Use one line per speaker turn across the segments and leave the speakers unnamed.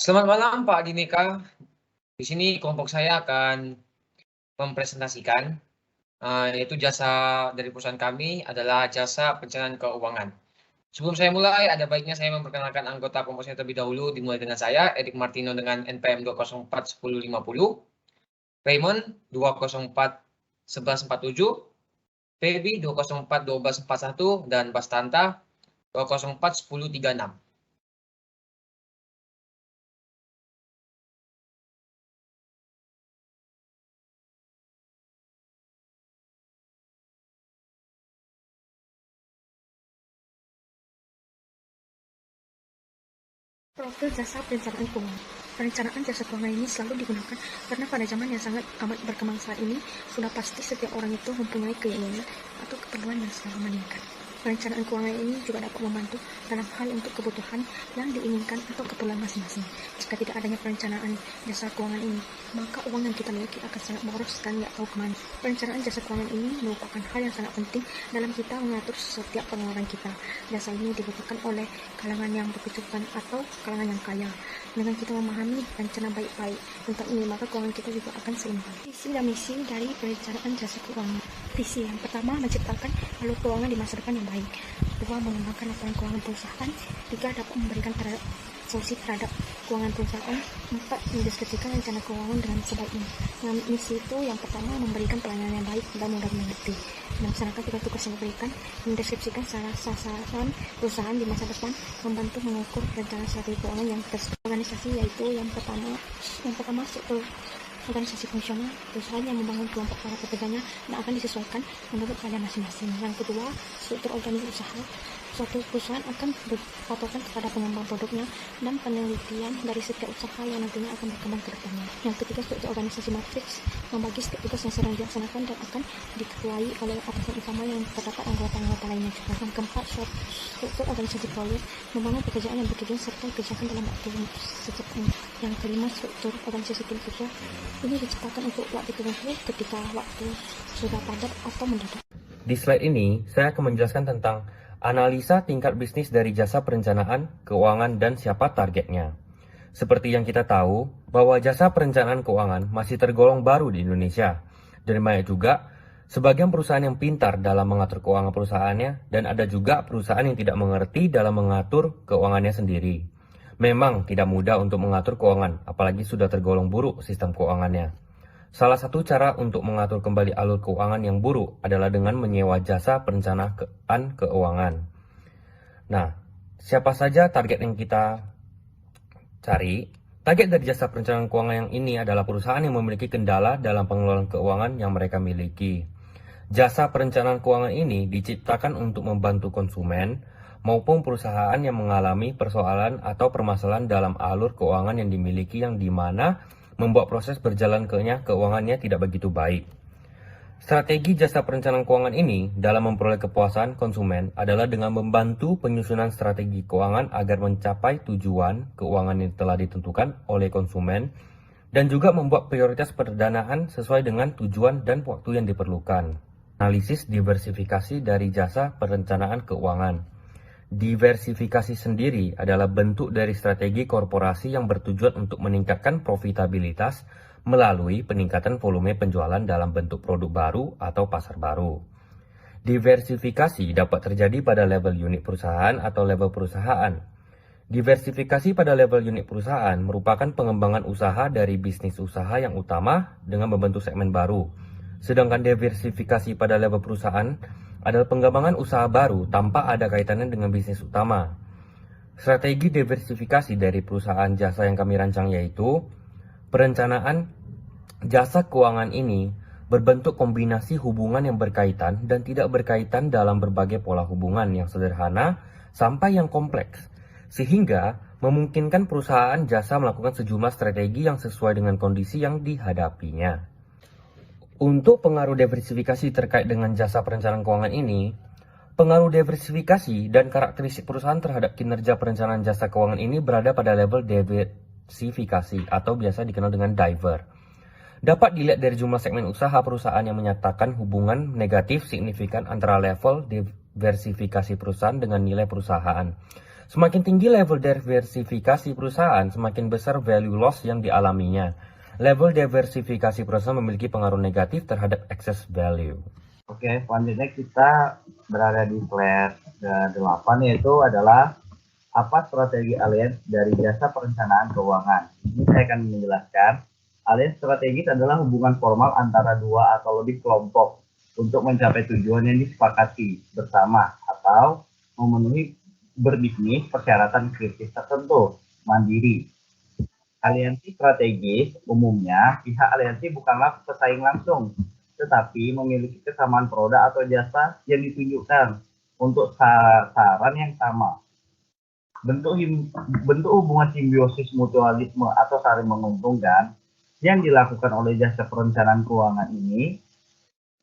Selamat malam Pak Dinika. Di sini kelompok saya akan mempresentasikan, yaitu jasa dari perusahaan kami adalah jasa perencanaan keuangan. Sebelum saya mulai, ada baiknya saya memperkenalkan anggota kelompok saya terlebih dahulu, dimulai dengan saya, Erik Martino dengan NPM 2041050, Raymond 2041147, Feby 2041241, dan Bastanta 2041036.
Profil jasa perencanaan keuangan. Perencanaan jasa keuangan ini selalu digunakan karena pada zaman yang sangat amat berkembang saat ini, sudah pasti setiap orang itu mempunyai keinginan atau keperluan yang selalu meningkat. Perencanaan keuangan ini juga dapat membantu dalam hal untuk kebutuhan yang diinginkan atau keperluan masing-masing. Jika tidak adanya perencanaan jasa keuangan ini, maka uang yang kita miliki akan sangat boros dan tidak tahu kemana. Perencanaan jasa keuangan ini merupakan hal yang sangat penting dalam kita mengatur setiap pengeluaran kita. Jasa ini dibutuhkan oleh kalangan yang berkecukupan atau kalangan yang kaya. Dengan kita memahami rencana baik-baik tentang ini, maka keuangan kita juga akan seimbang. Visi dan misi dari perencanaan jasa keuangan. Visi yang pertama, menciptakan alur keuangan di masa depan yang baik. Dua, mengembangkan laporan keuangan perusahaan. Tiga, dapat memberikan solusi terhadap keuangan perusahaan. Empat, mendeskripsikan rencana keuangan dengan sebaiknya. Yang misi itu yang pertama, memberikan pelayanan yang baik dan mudah dimengerti. Melaksanakan tugas-tugas yang diberikan, mendeskripsikan sasaran perusahaan di masa depan, membantu mengukur rencana strategi keuangan yang terorganisasi, yaitu yang pertama struktur organisasi fungsional perusahaan yang membangun kelompok para pekerjanya yang akan disesuaikan menurut keadaan masing-masing. Yang kedua, struktur organisasi usaha. Suatu perusahaan akan berpatokan kepada pengembang produknya dan penelitian dari setiap usaha yang nantinya akan berkembang ke depannya. Yang ketiga, struktur organisasi matriks, membagi setiap tugas yang sedang dilaksanakan dan akan diketuai oleh atasan utama yang terdapat anggota-anggota lainnya juga. Yang keempat, struktur organisasi proyek, membangun pekerjaan yang bertujuan serta dikerjakan dalam waktu secepatnya. Yang kelima, struktur organisasi tim kerja, ini diciptakan untuk waktu tertentu ketika waktu sudah padat atau mendadak.
Di slide ini, saya akan menjelaskan tentang analisa tingkat bisnis dari jasa perencanaan, keuangan, dan siapa targetnya. Seperti yang kita tahu, bahwa jasa perencanaan keuangan masih tergolong baru di Indonesia. Dan banyak juga sebagian perusahaan yang pintar dalam mengatur keuangan perusahaannya, dan ada juga perusahaan yang tidak mengerti dalam mengatur keuangannya sendiri. Memang tidak mudah untuk mengatur keuangan, apalagi sudah tergolong buruk sistem keuangannya. Salah satu cara untuk mengatur kembali alur keuangan yang buruk adalah dengan menyewa jasa perencanaan keuangan. Nah, siapa saja target yang kita cari? Target dari jasa perencanaan keuangan yang ini adalah perusahaan yang memiliki kendala dalam pengelolaan keuangan yang mereka miliki. Jasa perencanaan keuangan ini diciptakan untuk membantu konsumen maupun perusahaan yang mengalami persoalan atau permasalahan dalam alur keuangan yang dimiliki, yang dimana membuat proses berjalan keuangannya tidak begitu baik. Strategi jasa perencanaan keuangan ini dalam memperoleh kepuasan konsumen adalah dengan membantu penyusunan strategi keuangan agar mencapai tujuan keuangan yang telah ditentukan oleh konsumen, dan juga membuat prioritas pendanaan sesuai dengan tujuan dan waktu yang diperlukan. Analisis diversifikasi dari jasa perencanaan keuangan. Diversifikasi sendiri adalah bentuk dari strategi korporasi yang bertujuan untuk meningkatkan profitabilitas melalui peningkatan volume penjualan dalam bentuk produk baru atau pasar baru. Diversifikasi dapat terjadi pada level unit perusahaan atau level perusahaan. Diversifikasi pada level unit perusahaan merupakan pengembangan usaha dari bisnis usaha yang utama dengan membentuk segmen baru. Sedangkan diversifikasi pada level perusahaan adalah pengembangan usaha baru tanpa ada kaitannya dengan bisnis utama. Strategi diversifikasi dari perusahaan jasa yang kami rancang yaitu perencanaan jasa keuangan ini berbentuk kombinasi hubungan yang berkaitan dan tidak berkaitan dalam berbagai pola hubungan yang sederhana sampai yang kompleks, sehingga memungkinkan perusahaan jasa melakukan sejumlah strategi yang sesuai dengan kondisi yang dihadapinya. Untuk pengaruh diversifikasi terkait dengan jasa perencanaan keuangan ini, pengaruh diversifikasi dan karakteristik perusahaan terhadap kinerja perencanaan jasa keuangan ini berada pada level diversifikasi atau biasa dikenal dengan diver. Dapat dilihat dari jumlah segmen usaha perusahaan yang menyatakan hubungan negatif signifikan antara level diversifikasi perusahaan dengan nilai perusahaan. Semakin tinggi level diversifikasi perusahaan, semakin besar value loss yang dialaminya. Level diversifikasi perusahaan memiliki pengaruh negatif terhadap excess value.
Oke, selanjutnya kita berada di slide 8, yaitu adalah apa strategi alliance dari jasa perencanaan keuangan. Ini saya akan menjelaskan. Alliance strategis adalah hubungan formal antara dua atau lebih kelompok untuk mencapai tujuan yang disepakati bersama atau memenuhi berbisnis persyaratan kritis tertentu, mandiri. Aliansi strategis umumnya pihak aliansi bukanlah pesaing langsung, tetapi memiliki kesamaan produk atau jasa yang ditunjukkan untuk sasaran yang sama. Bentuk hubungan simbiosis mutualisme atau saling menguntungkan yang dilakukan oleh jasa perencanaan keuangan ini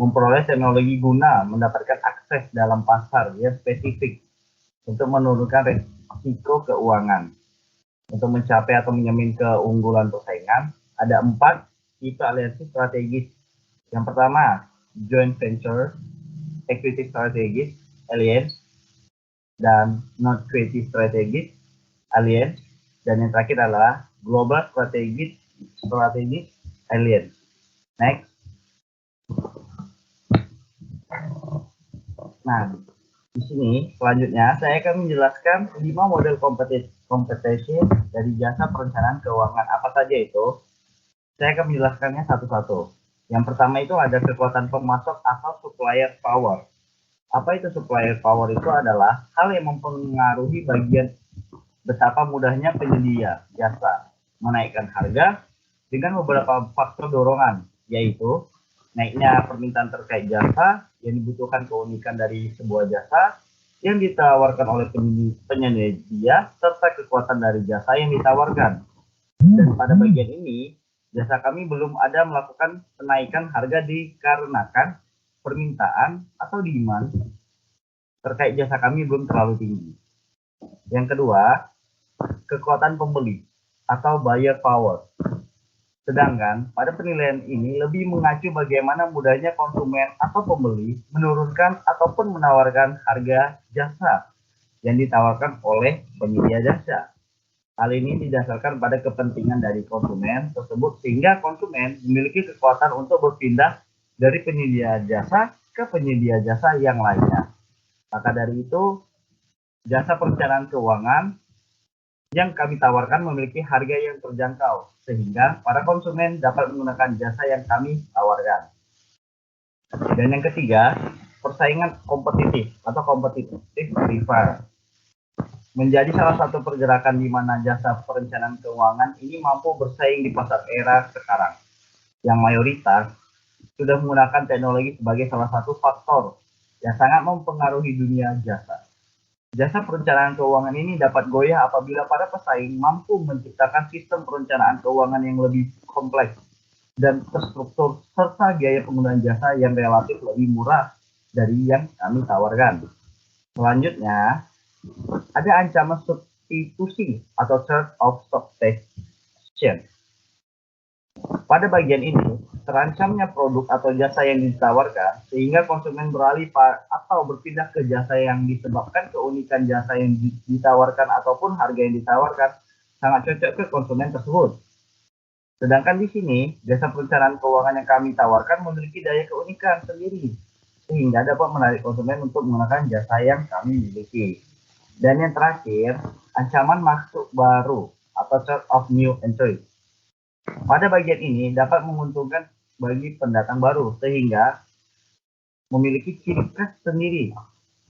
memperoleh teknologi guna mendapatkan akses dalam pasar yang spesifik untuk menurunkan risiko keuangan. Untuk mencapai atau menjamin keunggulan persaingan, ada 4 tipe aliansi strategis. Yang pertama, joint venture, equity strategis, alliance, dan non-equity strategis, alliance, dan yang terakhir adalah global strategis, alliance. Next. Nah, di sini selanjutnya saya akan menjelaskan 5 model kompetisi dari jasa perencanaan keuangan. Apa saja itu? Saya akan menjelaskannya satu-satu. Yang pertama itu ada kekuatan pemasok atau supplier power. Apa itu supplier power? Itu adalah hal yang mempengaruhi bagian betapa mudahnya penyedia jasa menaikkan harga dengan beberapa faktor dorongan, yaitu naiknya permintaan terkait jasa yang dibutuhkan keunikan dari sebuah jasa yang ditawarkan oleh penyedia serta kekuatan dari jasa yang ditawarkan. Dan pada bagian ini, jasa kami belum ada melakukan kenaikan harga dikarenakan permintaan atau demand terkait jasa kami belum terlalu tinggi. Yang kedua, kekuatan pembeli atau buyer power. Sedangkan pada penilaian ini lebih mengacu bagaimana mudahnya konsumen atau pembeli menurunkan ataupun menawarkan harga jasa yang ditawarkan oleh penyedia jasa. Hal ini didasarkan pada kepentingan dari konsumen tersebut sehingga konsumen memiliki kekuatan untuk berpindah dari penyedia jasa ke penyedia jasa yang lainnya. Maka dari itu, jasa perencanaan keuangan yang kami tawarkan memiliki harga yang terjangkau, sehingga para konsumen dapat menggunakan jasa yang kami tawarkan. Dan yang ketiga, persaingan kompetitif atau competitive prefer. Menjadi salah satu pergerakan di mana jasa perencanaan keuangan ini mampu bersaing di pasar era sekarang, yang mayoritas sudah menggunakan teknologi sebagai salah satu faktor yang sangat mempengaruhi dunia jasa. Jasa perencanaan keuangan ini dapat goyah apabila para pesaing mampu menciptakan sistem perencanaan keuangan yang lebih kompleks dan terstruktur serta biaya penggunaan jasa yang relatif lebih murah dari yang kami tawarkan. Selanjutnya, ada ancaman substitusi atau threat of substitution. Pada bagian ini, terancamnya produk atau jasa yang ditawarkan sehingga konsumen beralih atau berpindah ke jasa yang disebabkan keunikan jasa yang ditawarkan ataupun harga yang ditawarkan sangat cocok ke konsumen tersebut. Sedangkan di sini, jasa perencanaan keuangan yang kami tawarkan memiliki daya keunikan sendiri sehingga dapat menarik konsumen untuk menggunakan jasa yang kami miliki. Dan yang terakhir, ancaman masuk baru atau threat of new entry. Pada bagian ini dapat menguntungkan bagi pendatang baru sehingga memiliki ciri khas sendiri.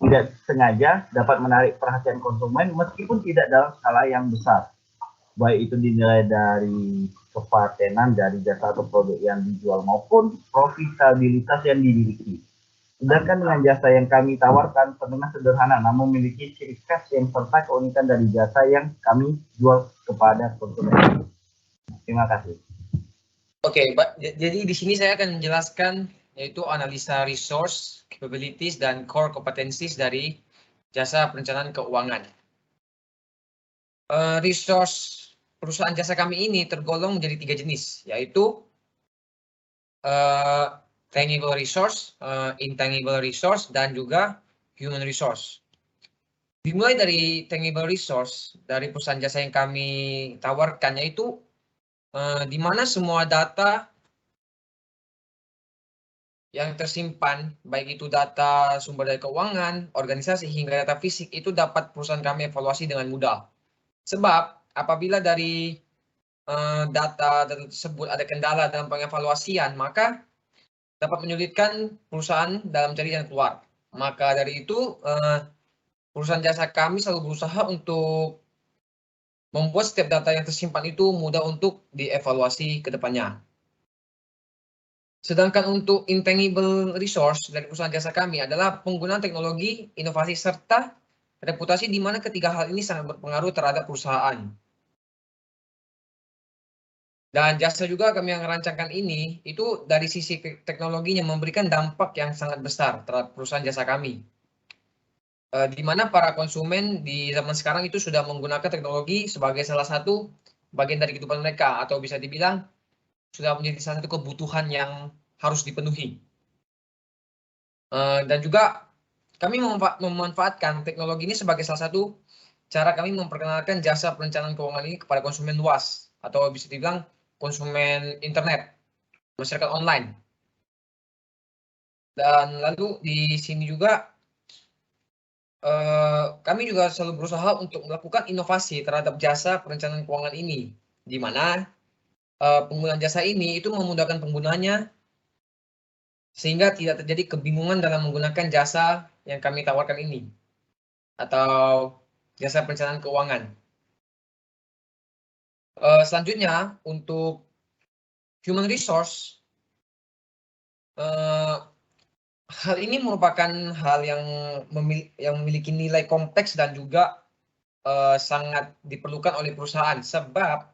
Tidak sengaja dapat menarik perhatian konsumen meskipun tidak dalam skala yang besar. Baik itu dinilai dari kepatenan dari jasa atau produk yang dijual maupun profitabilitas yang dimiliki. Sedangkan dengan jasa yang kami tawarkan terdengar sederhana namun memiliki ciri khas yang serta keunikan dari jasa yang kami jual kepada konsumen. Terima kasih.
Oke, jadi di sini saya akan menjelaskan yaitu analisa resource, capabilities, dan core competencies dari jasa perencanaan keuangan. Resource perusahaan jasa kami ini tergolong menjadi 3 jenis, yaitu tangible resource, intangible resource, dan juga human resource. Dimulai dari tangible resource dari perusahaan jasa yang kami tawarkan, yaitu di mana semua data yang tersimpan, baik itu data sumber daya keuangan, organisasi, hingga data fisik, itu dapat perusahaan kami evaluasi dengan mudah. Sebab apabila dari data tersebut ada kendala dalam pengevaluasian, maka dapat menyulitkan perusahaan dalam cari dan keluar. Maka dari itu, perusahaan jasa kami selalu berusaha untuk membuat setiap data yang tersimpan itu mudah untuk dievaluasi ke depannya. Sedangkan untuk intangible resource dari perusahaan jasa kami adalah penggunaan teknologi, inovasi, serta reputasi, di mana ketiga hal ini sangat berpengaruh terhadap perusahaan. Dan jasa juga kami yang merancangkan ini, itu dari sisi teknologinya memberikan dampak yang sangat besar terhadap perusahaan jasa kami. Di mana para konsumen di zaman sekarang itu sudah menggunakan teknologi sebagai salah satu bagian dari kehidupan mereka, atau bisa dibilang sudah menjadi salah satu kebutuhan yang harus dipenuhi. Dan juga kami memanfaatkan teknologi ini sebagai salah satu cara kami memperkenalkan jasa perencanaan keuangan ini kepada konsumen luas, atau bisa dibilang konsumen internet, masyarakat online. Dan lalu di sini juga kami juga selalu berusaha untuk melakukan inovasi terhadap jasa perencanaan keuangan ini, di mana penggunaan jasa ini itu memudahkan penggunanya sehingga tidak terjadi kebingungan dalam menggunakan jasa yang kami tawarkan ini, atau jasa perencanaan keuangan. Selanjutnya, untuk human resource, hal ini merupakan hal yang memiliki nilai kompleks dan juga sangat diperlukan oleh perusahaan, sebab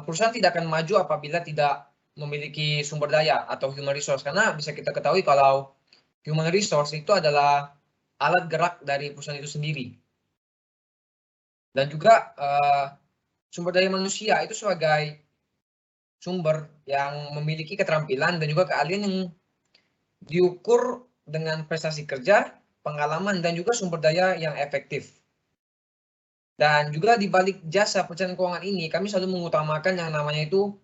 perusahaan tidak akan maju apabila tidak memiliki sumber daya atau human resource, karena bisa kita ketahui kalau human resource itu adalah alat gerak dari perusahaan itu sendiri. Dan juga sumber daya manusia itu sebagai sumber yang memiliki keterampilan dan juga keahlian yang diukur dengan prestasi kerja, pengalaman, dan juga sumber daya yang efektif. Dan juga di balik jasa perencanaan keuangan ini, kami selalu mengutamakan yang namanya itu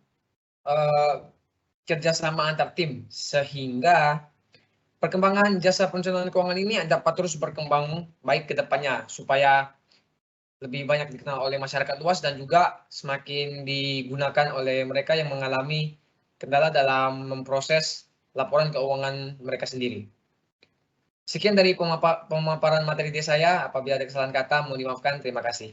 kerjasama antar tim, sehingga perkembangan jasa perencanaan keuangan ini dapat terus berkembang baik ke depannya, supaya lebih banyak dikenal oleh masyarakat luas dan juga semakin digunakan oleh mereka yang mengalami kendala dalam memproses laporan keuangan mereka sendiri. Sekian dari pemaparan materi saya. Apabila ada kesalahan kata, mohon dimaafkan. Terima kasih.